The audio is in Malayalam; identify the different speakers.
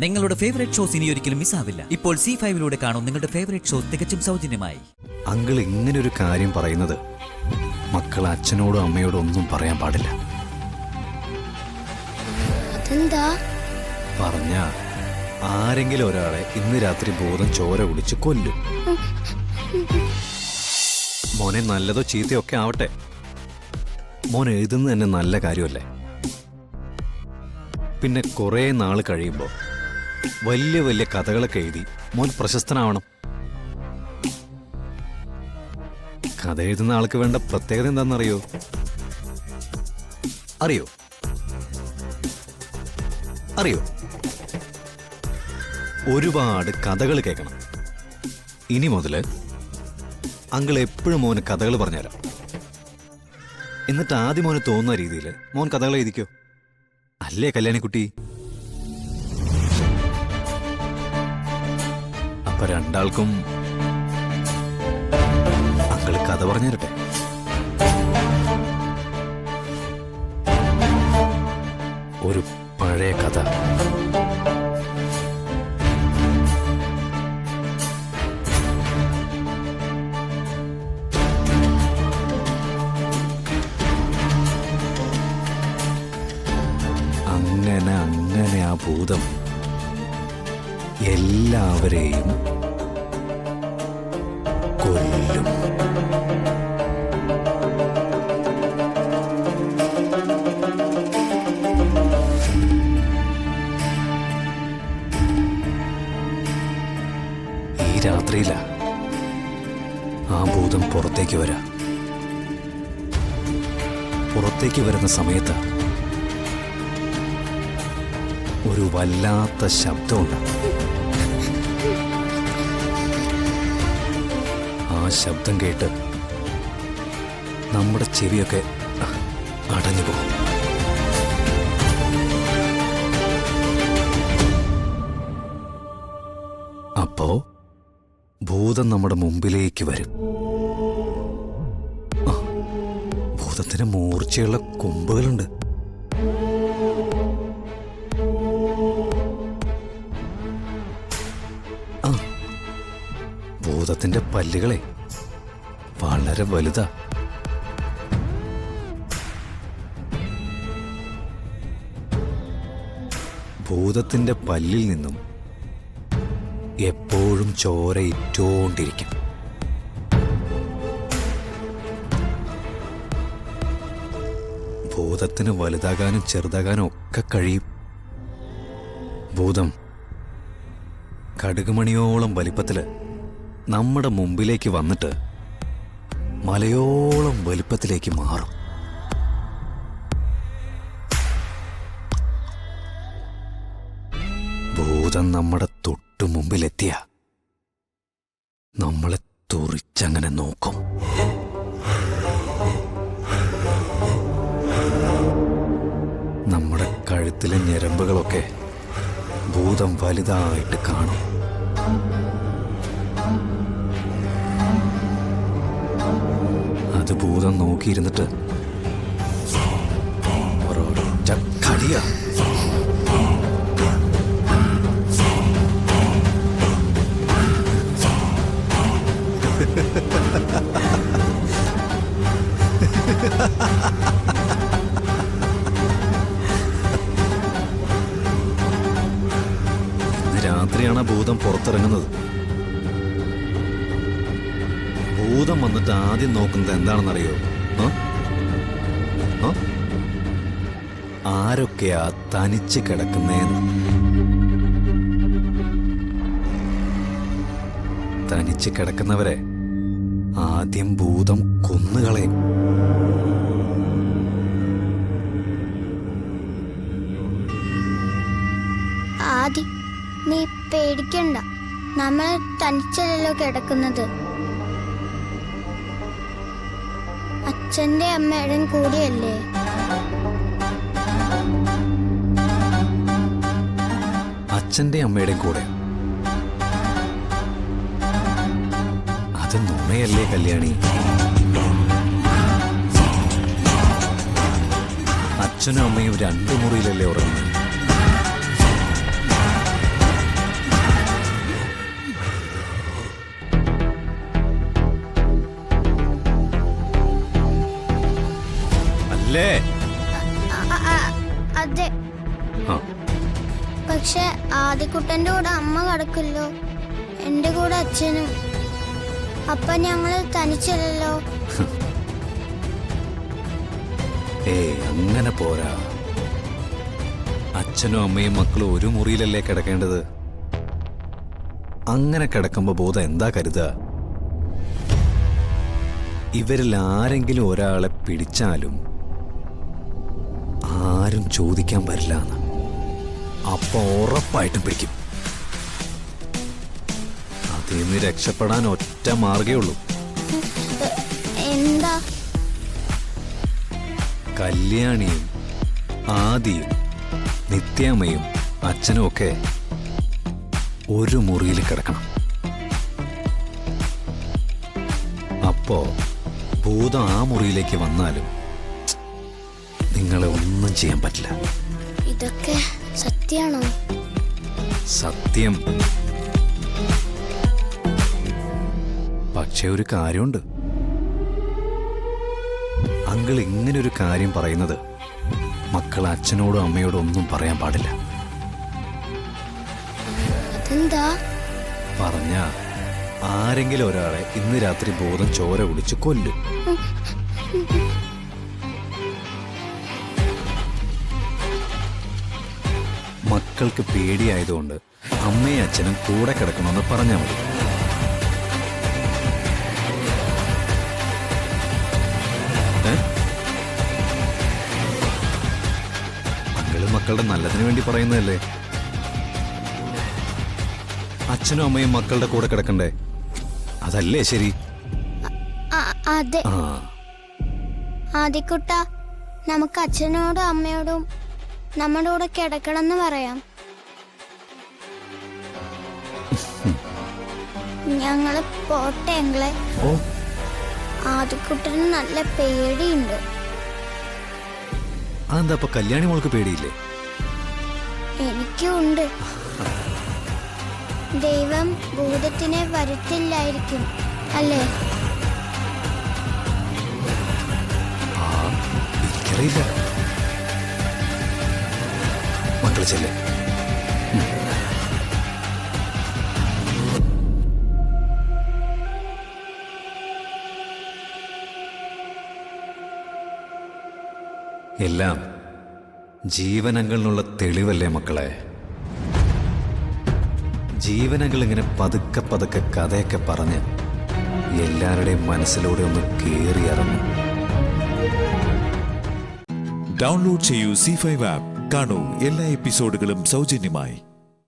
Speaker 1: നിങ്ങളുടെ ഫേവറേറ്റ് ഷോസ് ഇനി ഒരിക്കലും മിസ്സാവില്ല. ഇപ്പോൾ C5 കാണും നിങ്ങളുടെ ഫേവറേറ്റ് ഷോസ് തികച്ചും സൗജന്യമായി.
Speaker 2: അങ്കിൾ ഇങ്ങനൊരു കാര്യം പറയുന്നത് മക്കൾ അച്ഛനോടും അമ്മയോടും ഒന്നും പറയാൻ പാടില്ല. പറഞ്ഞ ആരെങ്കിലും ഒരാളെ ഇന്ന് രാത്രി ബോധം ചോര കുടിച്ച് കൊല്ലും. മോനെ നല്ലതോ ചീത്തയോ ഒക്കെ ആവട്ടെ, മോൻ എഴുതുന്നത് തന്നെ നല്ല കാര്യമല്ലേ. പിന്നെ കുറെ നാൾ കഴിയുമ്പോൾ വലിയ വലിയ കഥകളൊക്കെ എഴുതി മോൻ പ്രശസ്തനാവണം. കഥ എഴുതുന്ന ആൾക്ക് വേണ്ട പ്രത്യേകത എന്താണെന്നറിയോ? അറിയോ അറിയോ ഒരുപാട് കഥകൾ കേൾക്കണം. ഇനി മുതൽ അങ്കിൾ എപ്പോഴും മോന് കഥകൾ പറഞ്ഞുതരാം. എന്നിട്ട് ആദ്യം മോന് തോന്നുന്ന രീതിയിൽ മോൻ കഥകൾ എഴുതിക്കോ. അല്ലേ കല്യാണിക്കുട്ടി? അപ്പൊ രണ്ടാൾക്കും അങ്കിൾ കഥ പറഞ്ഞു തരട്ടെ. ഒരു പഴയ കഥ. അങ്ങനെ ആ ഭൂതം എല്ലാവരെയും കൊല്ലും. ഈ രാത്രിയില ആ ഭൂതം പുറത്തേക്ക് വരാ. പുറത്തേക്ക് വരുന്ന സമയത്ത് ഒരു വല്ലാത്ത ശബ്ദമുണ്ട്. ആ ശബ്ദം കേട്ട് നമ്മുടെ ചെവിയൊക്കെ അടഞ്ഞു പോകും. അപ്പോ ഭൂതം നമ്മുടെ മുമ്പിലേക്ക് വരും. ഭൂതത്തിന് മൂർച്ചയുള്ള കൊമ്പുകളുണ്ട്. ഭൂതത്തിന്റെ പല്ലുകളെ വളരെ വലുതാ. ഭൂതത്തിന്റെ പല്ലിൽ നിന്നും എപ്പോഴും ചോര ഇറ്റോണ്ടിരിക്കും. ഭൂതത്തിന് വലുതാകാനും ചെറുതാകാനും ഒക്കെ കഴിയും. ഭൂതം കടുകുമണിയോളം വലിപ്പത്തില് നമ്മുടെ മുമ്പിലേക്ക് വന്നിട്ട് മലയോളം വലിപ്പത്തിലേക്ക് മാറും. ഭൂതം നമ്മുടെ തൊട്ടു മുമ്പിലെത്തിയ നമ്മളെ തുറിച്ചങ്ങനെ നോക്കും. നമ്മുടെ കഴുത്തിലെ ഞരമ്പുകളൊക്കെ ഭൂതം വലുതായിട്ട് കാണും. അത് ഭൂതം നോക്കിയിരുന്നിട്ട് ഒരൊറ്റ കടിയാ. ഇന്ന് രാത്രിയാണ് ഭൂതം പുറത്തിറങ്ങുന്നത്. ഭൂതം വന്നിട്ട് ആദ്യം നോക്കുന്നത് എന്താണെന്നറിയോ? ആരൊക്കെയാ തനിച്ച് കിടക്കുന്നേന്ന്. തനിച്ച് കിടക്കുന്നവരെ ആദ്യം ഭൂതം കൊന്നുകളയും.
Speaker 3: ആദ്യം നീ പേടിക്കണ്ട, നമ്മൾ തനിച്ചല്ലോ കിടക്കുന്നത്. അച്ഛന്റെ അമ്മയുടെയും കൂടിയല്ലേ.
Speaker 2: അച്ഛന്റെ അമ്മയുടെയും കൂടെ. അത് നുണയല്ലേ കല്യാണി? അച്ഛനും അമ്മയും 2 മുറിയിലല്ലേ ഉറങ്ങുന്നത്.
Speaker 3: പക്ഷെ ആദിക്കുട്ടന്റെ കൂടെ അമ്മ കിടക്കില്ലോ, എന്റെ കൂടെ അച്ഛനും. അപ്പൊ ഞങ്ങള് തനിച്ചല്ലോ.
Speaker 2: അങ്ങനെ പോരാ. അച്ഛനും അമ്മയും മക്കളും ഒരു മുറിയിലല്ലേ കിടക്കേണ്ടത്. അങ്ങനെ കിടക്കുമ്പോ ബോധം എന്താ കരുതുക? ഇവരിൽ ആരെങ്കിലും ഒരാളെ പിടിച്ചാലും ആരും ചോദിക്കാൻ വരില്ല എന്ന്. അപ്പൊ ഉറപ്പായിട്ടും പിടിക്കും. അതിൽ നിന്ന് രക്ഷപ്പെടാൻ ഒറ്റ മാർഗേ ഉള്ളൂ.
Speaker 3: എന്താ?
Speaker 2: കല്യാണിയും ആദിയും നിത്യാമ്മയും അച്ഛനും ഒക്കെ ഒരു മുറിയിൽ കിടക്കണം. അപ്പോ ഭൂതം ആ മുറിയിലേക്ക് വന്നാലും നിങ്ങളെ ഒന്നും ചെയ്യാൻ പറ്റില്ല.
Speaker 3: ഇതൊക്കെ സത്യാണോ?
Speaker 2: സത്യം. പക്ഷെ ഒരു കാര്യമുണ്ട്. അങ്കിൾ ഇങ്ങനൊരു കാര്യം പറയുന്നത് മക്കൾ അച്ഛനോടും അമ്മയോടും ഒന്നും പറയാൻ പാടില്ല.
Speaker 3: എന്താ?
Speaker 2: പറഞ്ഞ ആരെങ്കിലും ഒരാളെ ഇന്ന് രാത്രി ബോധം ചോര കുടിച്ച് കൊല്ലും. മക്കൾക്ക് പേടിയായതുകൊണ്ട് അമ്മയും അച്ഛനും കൂടെ കിടക്കണമെന്ന് പറഞ്ഞാൽ മതി. അങ്കിള് മക്കളുടെ നല്ലതിന് വേണ്ടി പറയുന്നതല്ലേ. അച്ഛനും അമ്മയും മക്കളുടെ കൂടെ കിടക്കണ്ടേ? അതല്ലേ ശരി?
Speaker 3: അതെ. ആദിക്കുട്ട, നമുക്ക് അച്ഛനോടും അമ്മയോടും നമ്മുടെ കൂടെ കിടക്കണമെന്ന് പറയാം. ഞങ്ങള് പോട്ടെ എങ്ങളെ. ആദിക്കുട്ടന് നല്ല പേടിയുണ്ട്.
Speaker 2: അതെന്താ ഇപ്പൊ കല്യാണി മോൾക്ക് പേടിയില്ലേ?
Speaker 3: എനിക്കും ഉണ്ട്. ദൈവം ഭൂതത്തിനെ വരുത്തില്ലായിരിക്കും അല്ലേ?
Speaker 2: എനിക്കറിയില്ല. മക്കളെ ചെല്ലേ. എല്ലാം ജീവനങ്ങളിലുള്ള തെളിവല്ലേ മക്കളെ? ജീവനങ്ങൾ ഇങ്ങനെ പതുക്കെ പതുക്കെ കഥയൊക്കെ പറഞ്ഞ് എല്ലാവരുടെയും മനസ്സിലൂടെ ഒന്ന് കേറിയിറങ്ങും.
Speaker 4: ഡൗൺലോഡ് ചെയ്യൂ C5 ആപ്പ്. കാണൂ എല്ലാ എപ്പിസോഡുകളും സൗജന്യമായി.